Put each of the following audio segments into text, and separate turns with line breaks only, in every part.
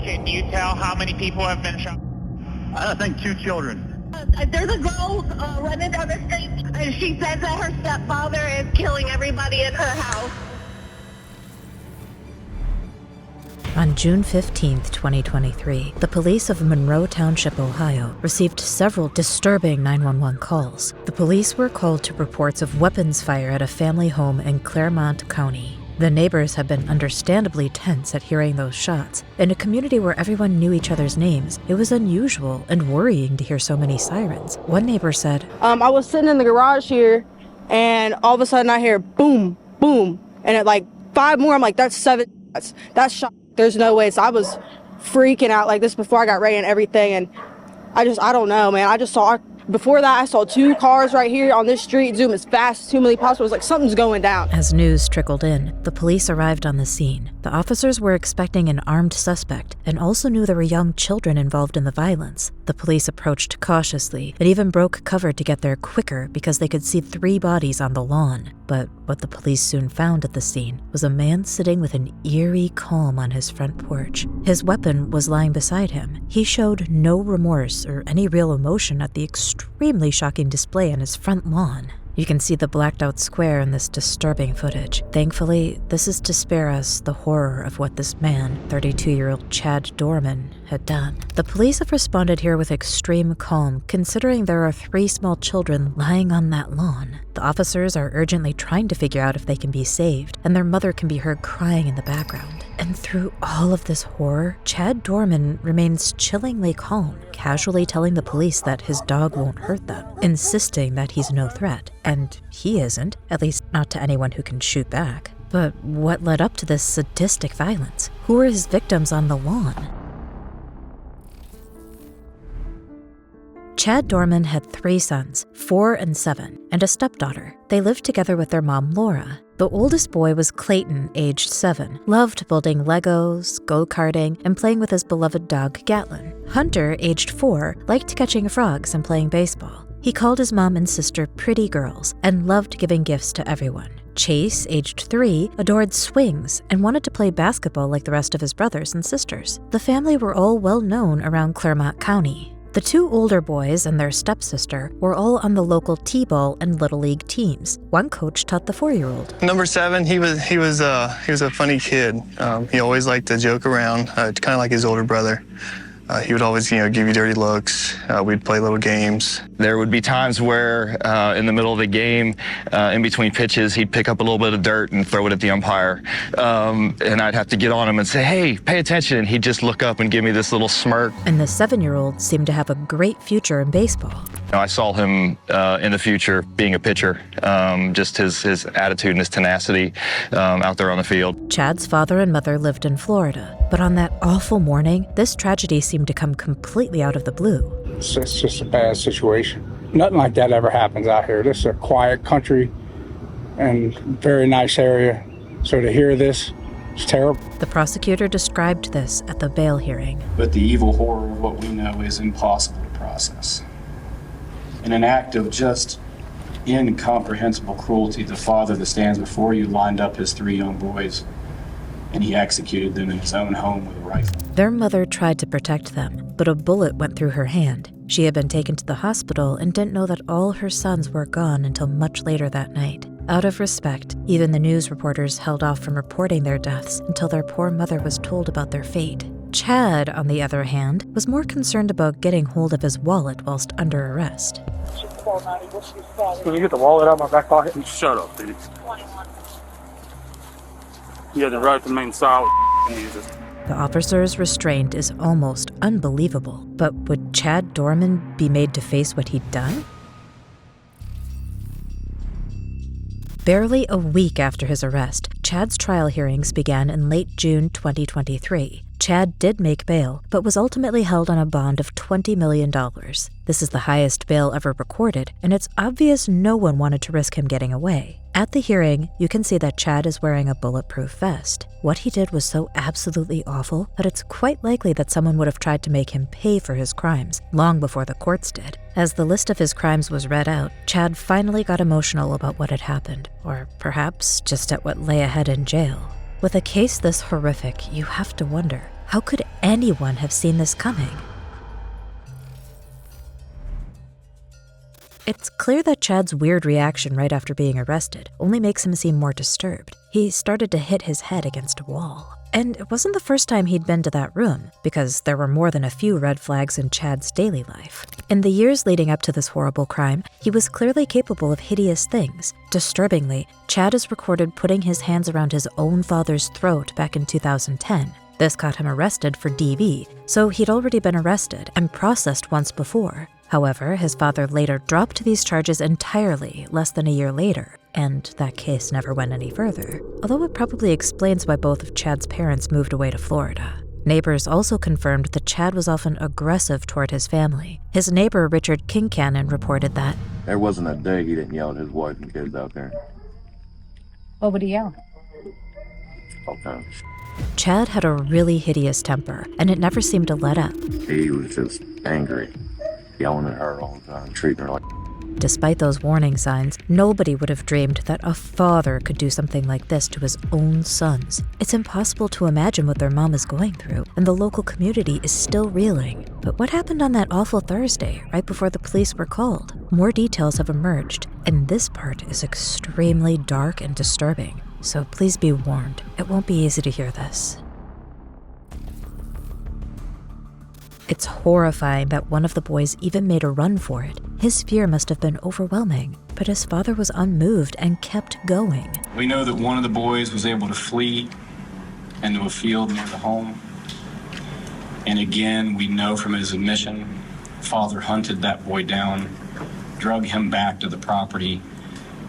Can you tell how many people have been shot?
I think 2 children.
There's a girl running down the street, and she says that her stepfather is killing everybody in her house.
On June 15, 2023, the police of Monroe Township, Ohio, received several disturbing 911 calls. The police were called to reports of weapons fire at a family home in Clermont County. The neighbors had been understandably tense at hearing those shots. In a community where everyone knew each other's names, it was unusual and worrying to hear so many sirens. One neighbor said,
I was sitting in the garage here, and all of a sudden I hear boom, boom, and at like 5 more, I'm like, that's 7 shots. That's shot. There's no way. So I was freaking out like this before I got ready and everything. And I don't know, man. Before that, I saw 2 cars right here on this street zoom as fast as humanly possible. It was like something's going down.
As news trickled in, the police arrived on the scene. The officers were expecting an armed suspect and also knew there were young children involved in the violence. The police approached cautiously and even broke cover to get there quicker because they could see 3 bodies on the lawn. But what the police soon found at the scene was a man sitting with an eerie calm on his front porch. His weapon was lying beside him. He showed no remorse or any real emotion at the extremely shocking display on his front lawn. You can see the blacked out square in this disturbing footage. Thankfully, this is to spare us the horror of what this man, 32-year-old Chad Dorman, had done. The police have responded here with extreme calm, considering there are 3 small children lying on that lawn. The officers are urgently trying to figure out if they can be saved, and their mother can be heard crying in the background. And through all of this horror, Chad Dorman remains chillingly calm, casually telling the police that his dog won't hurt them, insisting that he's no threat. And he isn't, at least not to anyone who can shoot back. But what led up to this sadistic violence? Who were his victims on the lawn? Chad Dorman had 3 sons, 4 and 7, and a stepdaughter. They lived together with their mom, Laura. The oldest boy was Clayton, aged 7, loved building Legos, go-karting, and playing with his beloved dog, Gatlin. Hunter, aged 4, liked catching frogs and playing baseball. He called his mom and sister pretty girls and loved giving gifts to everyone. Chase, aged 3, adored swings and wanted to play basketball like the rest of his brothers and sisters. The family were all well known around Clermont County. The 2 older boys and their stepsister were all on the local T-ball and Little League teams. One coach taught the 4-year-old.
Number 7, he was a funny kid. He always liked to joke around, kind of like his older brother. He would always, give you dirty looks. We'd play little games.
There would be times where in the middle of the game, in between pitches, he'd pick up a little bit of dirt and throw it at the umpire. And I'd have to get on him and say, hey, pay attention. And he'd just look up and give me this little smirk.
And the 7-year-old seemed to have a great future in baseball.
I saw him in the future being a pitcher, just his attitude and his tenacity out there on the field.
Chad's father and mother lived in Florida, but on that awful morning, this tragedy seemed to come completely out of the blue.
It's just a bad situation. Nothing like that ever happens out here. This is a quiet country and very nice area. So to hear this, it's terrible.
The prosecutor described this at the bail hearing.
But the evil horror of what we know is impossible to process. In an act of just incomprehensible cruelty, the father that stands before you lined up his 3 young boys, and he executed them in his own home with a rifle.
Their mother tried to protect them, but a bullet went through her hand. She had been taken to the hospital and didn't know that all her sons were gone until much later that night. Out of respect, even the news reporters held off from reporting their deaths until their poor mother was told about their fate. Chad, on the other hand, was more concerned about getting hold of his wallet whilst under arrest.
Can you get the wallet out of my back pocket?
Shut up, dude. You had the right to remain silent.
The officer's restraint is almost unbelievable, but would Chad Dorman be made to face what he'd done? Barely a week after his arrest, Chad's trial hearings began in late June 2023. Chad did make bail, but was ultimately held on a bond of $20 million. This is the highest bail ever recorded, and it's obvious no one wanted to risk him getting away. At the hearing, you can see that Chad is wearing a bulletproof vest. What he did was so absolutely awful that it's quite likely that someone would have tried to make him pay for his crimes long before the courts did. As the list of his crimes was read out, Chad finally got emotional about what had happened, or perhaps just at what lay ahead in jail. With a case this horrific, you have to wonder, How could anyone have seen this coming? It's clear that Chad's weird reaction right after being arrested only makes him seem more disturbed. He started to hit his head against a wall. And it wasn't the first time he'd been to that room, because there were more than a few red flags in Chad's daily life. In the years leading up to this horrible crime, he was clearly capable of hideous things. Disturbingly, Chad is recorded putting his hands around his own father's throat back in 2010. This got him arrested for DV, so he'd already been arrested and processed once before. However, his father later dropped these charges entirely less than a year later, and that case never went any further, although it probably explains why both of Chad's parents moved away to Florida. Neighbors also confirmed that Chad was often aggressive toward his family. His neighbor, Richard Kincannon, reported that
there wasn't a day he didn't yell at his wife and kids out there.
What would he yell?
All times.
Chad had a really hideous temper, and it never seemed to let up.
He was just angry, yelling at her all the time, treating her like...
Despite those warning signs, nobody would have dreamed that a father could do something like this to his own sons. It's impossible to imagine what their mom is going through, and the local community is still reeling. But what happened on that awful Thursday, right before the police were called? More details have emerged, and this part is extremely dark and disturbing. So please be warned, it won't be easy to hear this. It's horrifying that one of the boys even made a run for it. His fear must have been overwhelming, but his father was unmoved and kept going.
We know that one of the boys was able to flee into a field near the home. And again, we know from his admission, father hunted that boy down, drug him back to the property,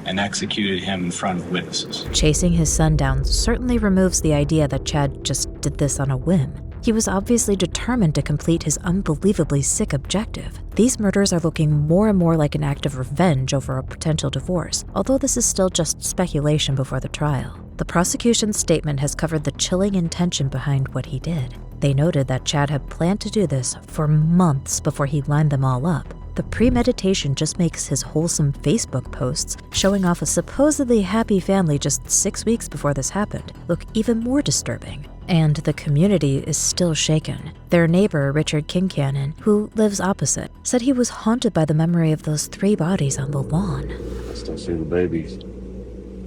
and executed him in front of witnesses.
Chasing his son down certainly removes the idea that Chad just did this on a whim. He was obviously determined to complete his unbelievably sick objective. These murders are looking more and more like an act of revenge over a potential divorce, although this is still just speculation before the trial. The prosecution's statement has covered the chilling intention behind what he did. They noted that Chad had planned to do this for months before he lined them all up. The premeditation just makes his wholesome Facebook posts, showing off a supposedly happy family just 6 weeks before this happened, look even more disturbing. And the community is still shaken. Their neighbor, Richard Kincannon, who lives opposite, said he was haunted by the memory of those 3 bodies on the lawn.
I still see the babies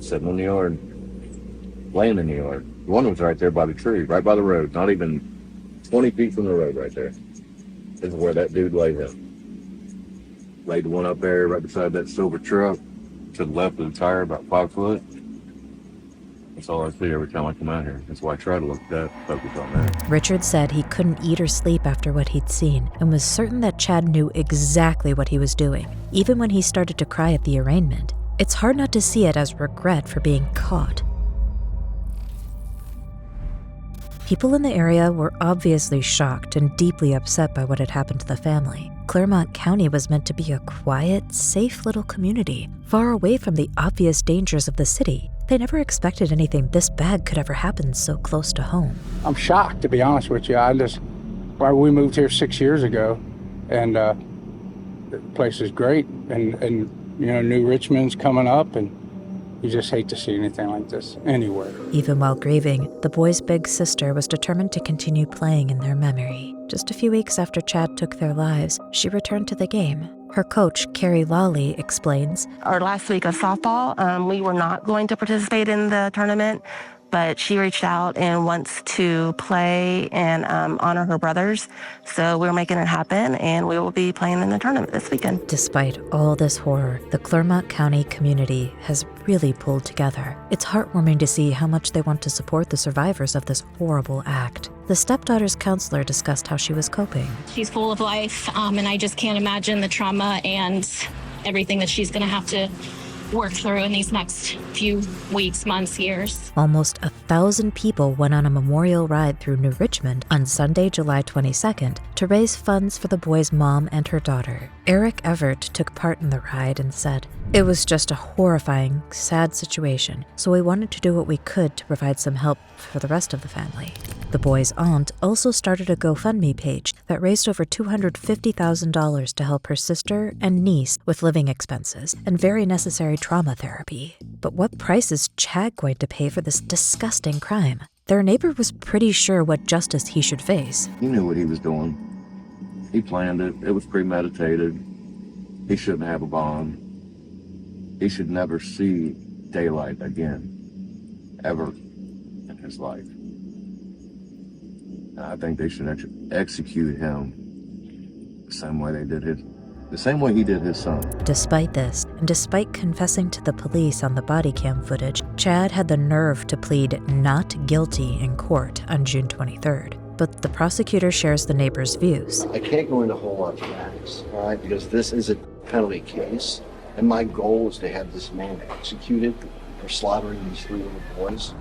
sitting in the yard, laying in the yard. One was right there by the tree, right by the road, not even 20 feet from the road right there. This is where that dude laid him. Laid the one up there right beside that silver truck to the left of the tire, about 5 foot. That's all I see every time I come out here. That's why I try to focus on that.
Richard said he couldn't eat or sleep after what he'd seen and was certain that Chad knew exactly what he was doing, even when he started to cry at the arraignment. It's hard not to see it as regret for being caught. People in the area were obviously shocked and deeply upset by what had happened to the family. Clermont County was meant to be a quiet, safe little community, far away from the obvious dangers of the city. They never expected anything this bad could ever happen so close to home.
I'm shocked, to be honest with you. We moved here 6 years ago, and the place is great, and New Richmond's coming up, and you just hate to see anything like this anywhere.
Even while grieving, the boys' big sister was determined to continue playing in their memory. Just a few weeks after Chad took their lives, she returned to the game. Her coach, Carrie Lawley, explains,
Our last week of softball, we were not going to participate in the tournament, but she reached out and wants to play and honor her brothers. So we're making it happen, and we will be playing in the tournament this weekend.
Despite all this horror, the Clermont County community has really pulled together. It's heartwarming to see how much they want to support the survivors of this horrible act. The stepdaughter's counselor discussed how she was coping.
She's full of life, and I just can't imagine the trauma and everything that she's going to have to work through in these next few weeks, months, years.
Almost 1,000 people went on a memorial ride through New Richmond on Sunday, July 22nd, to raise funds for the boy's mom and her daughter. Eric Everett took part in the ride and said, "It was just a horrifying, sad situation, so we wanted to do what we could to provide some help for the rest of the family." The boy's aunt also started a GoFundMe page that raised over $250,000 to help her sister and niece with living expenses and very necessary trauma therapy. But what price is Chad going to pay for this disgusting crime? their neighbor was pretty sure what justice he should face.
He knew what he was doing. He planned it. It was premeditated. He shouldn't have a bond. He should never see daylight again, ever in his life. And I think they should execute him the same way he did his son.
Despite this, and despite confessing to the police on the body cam footage, Chad had the nerve to plead not guilty in court on June 23rd. But the prosecutor shares the neighbor's views.
I can't go into a whole lot of facts, all right, because this is a penalty case, and my goal is to have this man executed for slaughtering these 3 little boys.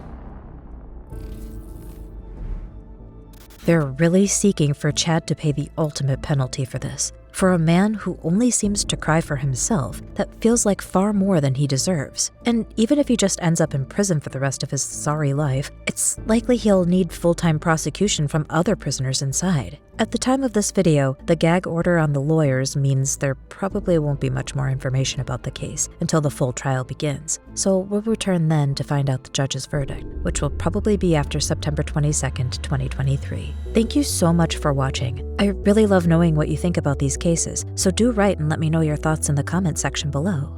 They're really seeking for Chad to pay the ultimate penalty for this. For a man who only seems to cry for himself, that feels like far more than he deserves. And even if he just ends up in prison for the rest of his sorry life, it's likely he'll need full-time prosecution from other prisoners inside. At the time of this video, the gag order on the lawyers means there probably won't be much more information about the case until the full trial begins. So we'll return then to find out the judge's verdict, which will probably be after September 22nd, 2023. Thank you so much for watching. I really love knowing what you think about these cases, so do write and let me know your thoughts in the comment section below.